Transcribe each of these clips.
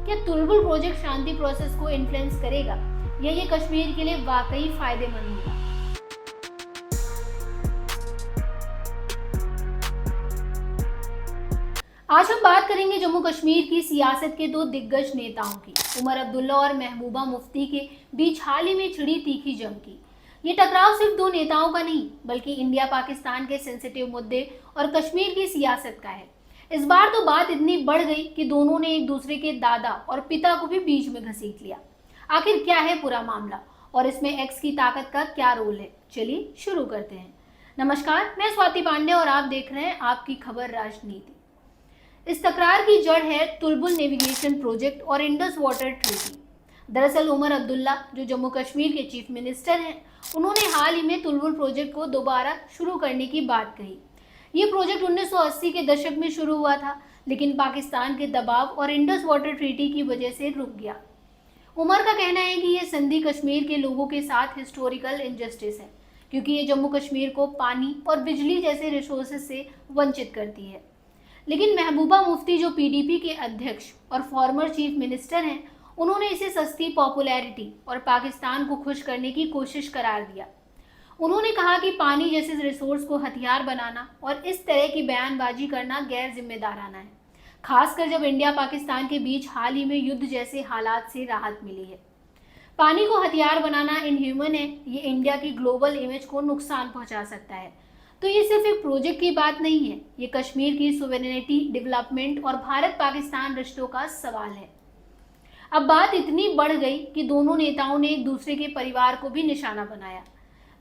क्या तुलबुल प्रोजेक्ट शांति प्रोसेस को इन्फ्लुएंस करेगा या ये कश्मीर के लिए वाकई फायदेमंद होगा? आज हम बात करेंगे जम्मू कश्मीर की सियासत के दो दिग्गज नेताओं की, उमर अब्दुल्ला और महबूबा मुफ्ती के बीच हाल ही में छिड़ी तीखी जंग की। ये टकराव सिर्फ दो नेताओं का नहीं, बल्कि इंडिया पाकिस्तान के सेंसिटिव मुद्दे और कश्मीर की सियासत का है। इस बार तो बात इतनी बढ़ गई कि दोनों ने एक दूसरे के दादा और पिता को भी बीच में घसीट लिया। आखिर क्या है पूरा मामला और इसमें एक्स की ताकत का क्या रोल है? चलिए शुरू करते हैं। नमस्कार, मैं स्वाति पांडे और आप देख रहे हैं आपकी खबर राजनीति। इस तकरार की जड़ है तुलबुल नेविगेशन प्रोजेक्ट और इंडस वाटर ट्रीटी। दरअसल उमर अब्दुल्ला, जो जम्मू कश्मीर के चीफ मिनिस्टर हैं, उन्होंने हाल ही में तुलबुल प्रोजेक्ट को दोबारा शुरू करने की बात कही। ये प्रोजेक्ट 1980 के दशक में शुरू हुआ था, लेकिन पाकिस्तान के दबाव और इंडस वाटर ट्रीटी की वजह से रुक गया। उमर का कहना है कि ये संधि कश्मीर के लोगों के साथ हिस्टोरिकल इनजस्टिस है, क्योंकि ये जम्मू कश्मीर को पानी और बिजली जैसे रिसोर्सेज से वंचित करती है। लेकिन महबूबा मुफ्ती, जो पीडीपी के अध्यक्ष और फॉर्मर चीफ मिनिस्टर हैं, उन्होंने इसे सस्ती पॉपुलैरिटी और पाकिस्तान को खुश करने की कोशिश करार दिया। उन्होंने कहा कि पानी जैसे रिसोर्स को हथियार बनाना और इस तरह की बयानबाजी करना गैर जिम्मेदाराना है, खासकर जब इंडिया पाकिस्तान के बीच हाल ही में युद्ध जैसे हालात से राहत मिली है। पानी को हथियार बनाना इनह्यूमन है, ये इंडिया की ग्लोबल इमेज को नुकसान पहुंचा सकता है। तो ये सिर्फ एक प्रोजेक्ट की बात नहीं है, ये कश्मीर की सोवेरेनिटी, डेवलपमेंट और भारत पाकिस्तान रिश्तों का सवाल है। अब बात इतनी बढ़ गई कि दोनों नेताओं ने एक दूसरे के परिवार को भी निशाना बनाया।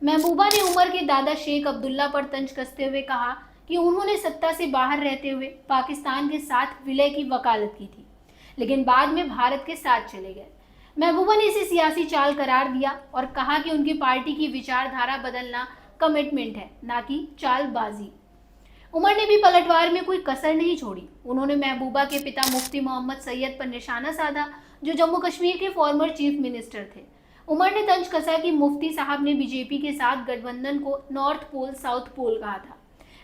महबूबा ने उमर के दादा शेख अब्दुल्ला पर तंज कसते हुए कहा कि उन्होंने सत्ता से बाहर रहते हुए पाकिस्तान के साथ विलय की वकालत की थी, लेकिन बाद में भारत के साथ चले गए। महबूबा ने इसे सियासी चाल करार दिया और कहा कि उनकी पार्टी की विचारधारा बदलना कमिटमेंट है, ना कि चालबाजी। उमर ने भी पलटवार में कोई कसर नहीं छोड़ी। उन्होंने महबूबा के पिता मुफ्ती मोहम्मद सैयद पर निशाना साधा, जो जम्मू कश्मीर के फॉर्मर चीफ मिनिस्टर थे। उमर ने तंज कसा कि मुफ्ती साहब ने बीजेपी के साथ गठबंधन को नॉर्थ पोल साउथ पोल कहा था,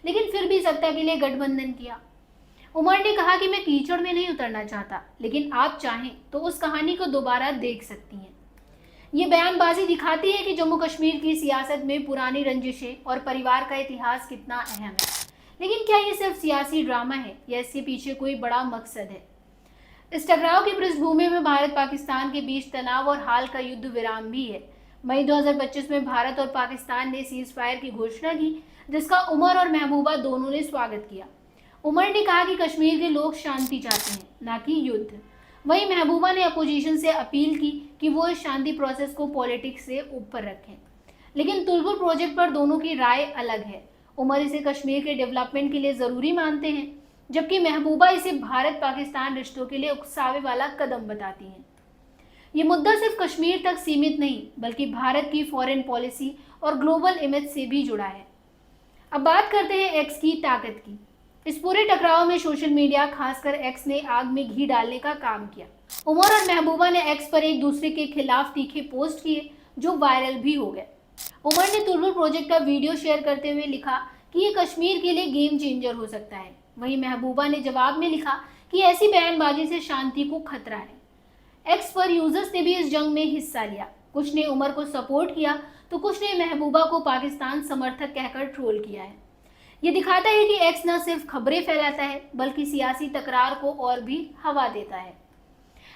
लेकिन फिर भी सत्ता के लिए गठबंधन किया। उमर ने कहा कि मैं कीचड़ में नहीं उतरना चाहता, लेकिन आप चाहें तो उस कहानी को दोबारा देख सकती हैं। ये बयानबाजी दिखाती है कि जम्मू कश्मीर की सियासत में पुरानी रंजिशें और परिवार का इतिहास कितना अहम है। लेकिन क्या ये सिर्फ सियासी ड्रामा है या इसके पीछे कोई बड़ा मकसद है? इस टकराव की पृष्ठभूमि में भारत पाकिस्तान के बीच तनाव और हाल का युद्ध विराम भी है। मई 2025 में भारत और पाकिस्तान ने सीज फायर की घोषणा की, जिसका उमर और महबूबा दोनों ने स्वागत किया। उमर ने कहा कि कश्मीर के लोग शांति चाहते हैं, ना कि युद्ध। वहीं महबूबा ने अपोजिशन से अपील की कि वो इस शांति प्रोसेस को पॉलिटिक्स से ऊपर रखें। लेकिन तुलबुल प्रोजेक्ट पर दोनों की राय अलग है। उमर इसे कश्मीर के डेवलपमेंट के लिए ज़रूरी मानते हैं, जबकि महबूबा इसे भारत पाकिस्तान रिश्तों के लिए उकसावे वाला कदम बताती हैं। ये मुद्दा सिर्फ कश्मीर तक सीमित नहीं, बल्कि भारत की फॉरेन पॉलिसी और ग्लोबल इमेज से भी जुड़ा है। अब बात करते हैं एक्स की ताकत की। इस पूरे टकराव में सोशल मीडिया, खासकर एक्स, ने आग में घी डालने का काम किया। उमर और महबूबा ने एक्स पर एक दूसरे के खिलाफ तीखे पोस्ट किए, जो वायरल भी हो गए। उमर ने तुलबुल प्रोजेक्ट का वीडियो शेयर करते हुए लिखा कि ये कश्मीर के लिए गेम चेंजर हो सकता है। वहीं महबूबा ने जवाब में लिखा कि ऐसी बयानबाजी से शांति को खतरा है। एक्स पर यूजर्स ने भी इस जंग में हिस्सा लिया। कुछ ने उमर को सपोर्ट किया तो कुछ ने महबूबा को पाकिस्तान समर्थक कहकर ट्रोल किया है। ये दिखाता है कि एक्स न सिर्फ खबरें फैलाता है, बल्कि सियासी तकरार को और भी हवा देता है।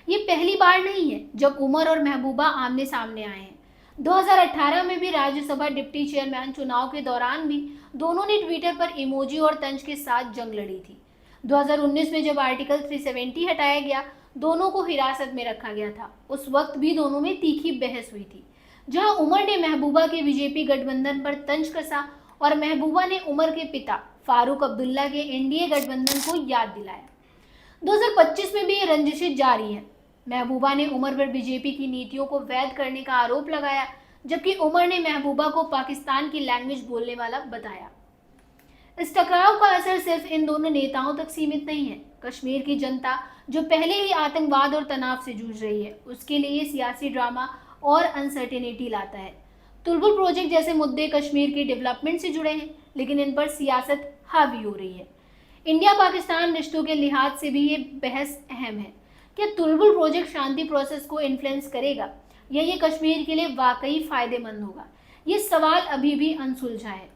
ये पहली बार नहीं है जब उमर और महबूबा आमने सामने आए हैं। 2018 में भी राज्यसभा डिप्टी चेयरमैन चुनाव के दौरान भी दोनों ने ट्विटर पर इमोजी और तंज के साथ जंग लड़ी थी। 2019 में जब आर्टिकल 370 हटाया गया, दोनों को हिरासत में रखा गया था। उस वक्त भी दोनों में तीखी बहस हुई थी, जहां उमर ने महबूबा के बीजेपी गठबंधन पर तंज कसा और महबूबा ने उमर के पिता फारूक अब्दुल्ला के एनडीए गठबंधन को याद दिलाया। 2025 में भी ये रंजिशें जारी हैं। महबूबा ने उमर पर बीजेपी की नीतियों को वैध करने का आरोप लगाया, जबकि उमर ने महबूबा को पाकिस्तान की लैंग्वेज बोलने वाला बताया। इस टकराव का असर सिर्फ इन दोनों नेताओं तक सीमित नहीं है। कश्मीर की जनता, जो पहले ही आतंकवाद और तनाव से जूझ रही है, उसके लिए ये सियासी ड्रामा और अनसर्टेनिटी लाता है। तुलबुल प्रोजेक्ट जैसे मुद्दे कश्मीर के डेवलपमेंट से जुड़े हैं, लेकिन इन पर सियासत हावी हो रही है। इंडिया पाकिस्तान रिश्तों के लिहाज से भी ये बहस अहम है, क्या तुलबुल प्रोजेक्ट शांति प्रोसेस को इन्फ्लुएंस करेगा या ये कश्मीर के लिए वाकई फायदेमंद होगा? ये सवाल अभी भी अनसुलझा है।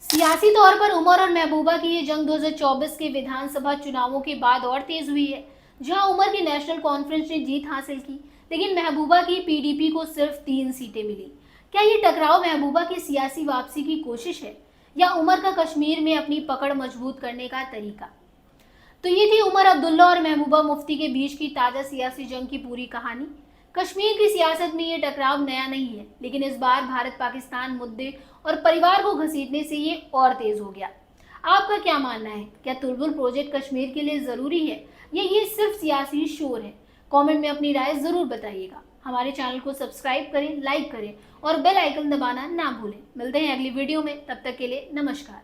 सियासी तौर पर उमर और महबूबा की ये जंग 2024 के विधानसभा चुनावों के बाद और तेज हुई है, जहां उमर की नेशनल कॉन्फ्रेंस ने जीत हासिल की, लेकिन महबूबा की पीडीपी को सिर्फ 3 सीटें मिली। क्या ये टकराव महबूबा की सियासी वापसी की कोशिश है या उमर का कश्मीर में अपनी पकड़ मजबूत करने का तरीका? तो ये थी उमर अब्दुल्ला और महबूबा मुफ्ती के बीच की ताजा सियासी जंग की पूरी कहानी। कश्मीर की सियासत में ये टकराव नया नहीं है, लेकिन इस बार भारत पाकिस्तान मुद्दे और परिवार को घसीटने से ये और तेज हो गया। आपका क्या मानना है? क्या तुलबुल प्रोजेक्ट कश्मीर के लिए जरूरी है या ये सिर्फ सियासी शोर है? कमेंट में अपनी राय जरूर बताइएगा। हमारे चैनल को सब्सक्राइब करें, लाइक करें और बेल आइकन दबाना ना भूलें। मिलते हैं अगली वीडियो में, तब तक के लिए नमस्कार।